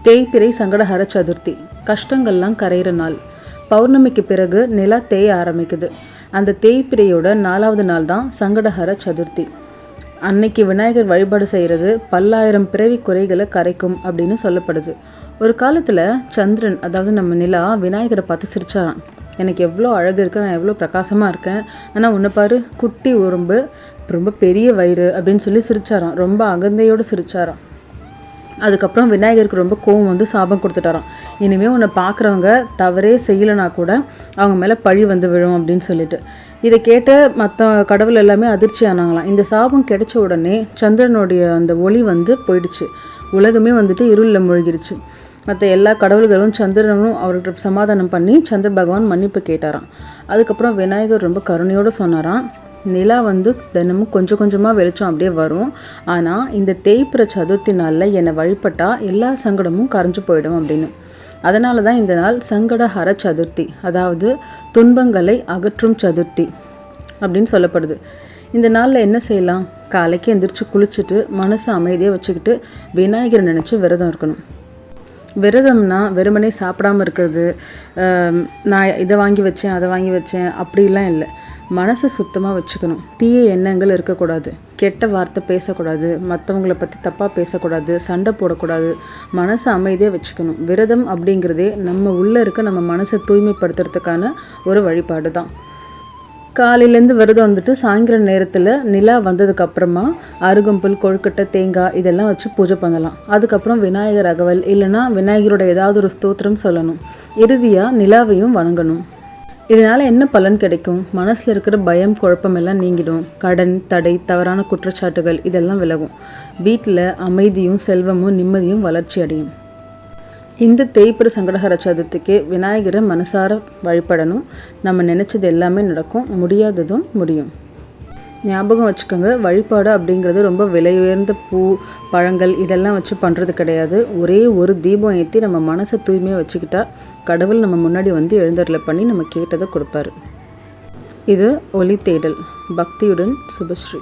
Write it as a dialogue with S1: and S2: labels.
S1: தேய்பிறை சங்கடஹர சதுர்த்தி, கஷ்டங்கள்லாம் கரையிற நாள். பௌர்ணமிக்கு பிறகு நிலா தேய ஆரம்பிக்குது. அந்த தேய்பிரையோட 4வது நாள் தான் சங்கடஹர சதுர்த்தி. அன்னைக்கு விநாயகர் வழிபாடு செய்கிறது பல்லாயிரம் பிறவி குறைகளை கரைக்கும் அப்படின்னு சொல்லப்படுது. ஒரு காலத்தில் சந்திரன், அதாவது நம்ம நிலா, விநாயகரை பார்த்து சிரிச்சாராம். எனக்கு எவ்வளோ அழகு இருக்குது, நான் எவ்வளோ பிரகாசமாக இருக்கேன், ஆனால் உன்னை பாரு, குட்டி உறும்பு, ரொம்ப பெரிய வயிறு அப்படின்னு சொல்லி சிரிச்சாராம். ரொம்ப அகந்தையோடு சிரிச்சாராம். அதுக்கப்புறம் விநாயகருக்கு ரொம்ப கோவம் வந்து சாபம் கொடுத்துட்டாராம். இனிமேல் உன்னை பார்க்குறவங்க தவறே செய்யலைனா கூட அவங்க மேலே பழி வந்து விழும் அப்படின்னு சொல்லிட்டு. இதை கேட்ட மற்ற கடவுள் எல்லாமே அதிர்ச்சி ஆனாங்களாம். இந்த சாபம் கிடைச்ச உடனே சந்திரனுடைய அந்த ஒளி வந்து போயிடுச்சு. உலகமே வந்துட்டு இருளில் மூழ்கிடுச்சு. மற்ற எல்லா கடவுள்களும் சந்திரனும் அவர்கிட்ட சமாதானம் பண்ணி சந்திர பகவான் மன்னிப்பு கேட்டாராம். அதுக்கப்புறம் விநாயகர் ரொம்ப கருணையோடு சொன்னாராம், நிலா வந்து தினமும் கொஞ்சம் கொஞ்சமாக வெளிச்சம் அப்படியே வரும், ஆனால் இந்த தேய்பிறை சதுர்த்தி நாளில் என்னை வழிபட்டால் எல்லா சங்கடமும் கரைஞ்சு போயிடும் அப்படின்னு. அதனால தான் இந்த நாள் சங்கடஹர சதுர்த்தி, அதாவது துன்பங்களை அகற்றும் சதுர்த்தி அப்படின்னு சொல்லப்படுது. இந்த நாளில் என்ன செய்யலாம்? காலைக்கு எந்திரிச்சு குளிச்சுட்டு மனசை அமைதியாக வச்சுக்கிட்டு விநாயகரை நினச்சி விரதம் இருக்கணும். விரதம்னா வெறுமனே சாப்பிடாமல் இருக்கிறது, நான் இதை வாங்கி வச்சேன் அதை வாங்கி வச்சேன் அப்படிலாம் இல்லை. மனசை சுத்தமாக வச்சுக்கணும். தீய எண்ணங்கள் இருக்கக்கூடாது, கெட்ட வார்த்தை பேசக்கூடாது, மற்றவங்கள பற்றி தப்பாக பேசக்கூடாது, சண்டை போடக்கூடாது, மனசை அமைதியாக வச்சுக்கணும். விரதம் அப்படிங்கிறதே நம்ம உள்ளே இருக்க நம்ம மனசை தூய்மைப்படுத்துறதுக்கான ஒரு வழிபாடு தான். காலையிலேருந்து விரதம் வந்துட்டு சாயங்கால நேரத்தில் நிலா வந்ததுக்கப்புறமா அருகம்புல், கொழுக்கட்டை, தேங்காய் இதெல்லாம் வச்சு பூஜை பண்ணலாம். அதுக்கப்புறம் விநாயகர் அகவல் இல்லைன்னா விநாயகரோட ஏதாவது ஒரு ஸ்தோத்திரம் சொல்லணும். இறுதியாக நிலாவையும் வணங்கணும். இதனால் என்ன பலன் கிடைக்கும்? மனசில் இருக்கிற பயம், குழப்பம் எல்லாம் நீங்கிடும். கடன், தடை, தவறான குற்றச்சாட்டுகள் இதெல்லாம் விலகும். வீட்டில் அமைதியும் செல்வமும் நிம்மதியும் வளர்ச்சி அடையும். இந்த தேய்பிறை சங்கடஹர சதுர்த்திக்கு விநாயகரை மனசார வழிபடணும். நம்ம நினச்சது எல்லாமே நடக்கும், முடியாததும் முடியும். ஞாபகம் வச்சுக்கோங்க, வழிபாடு அப்படிங்கிறது ரொம்ப விலை உயர்ந்த பூ, பழங்கள் இதெல்லாம் வச்சு பண்ணுறது கிடையாது. ஒரே ஒரு தீபம் ஏற்றி நம்ம மனசை தூய்மையாக வச்சுக்கிட்டா கடவுள் நம்ம முன்னாடி வந்து எழுந்தருளை பண்ணி நம்ம கேட்டதை கொடுப்பாரு. இது ஒலி தேடல். பக்தியுடன் சுபஸ்ரீ.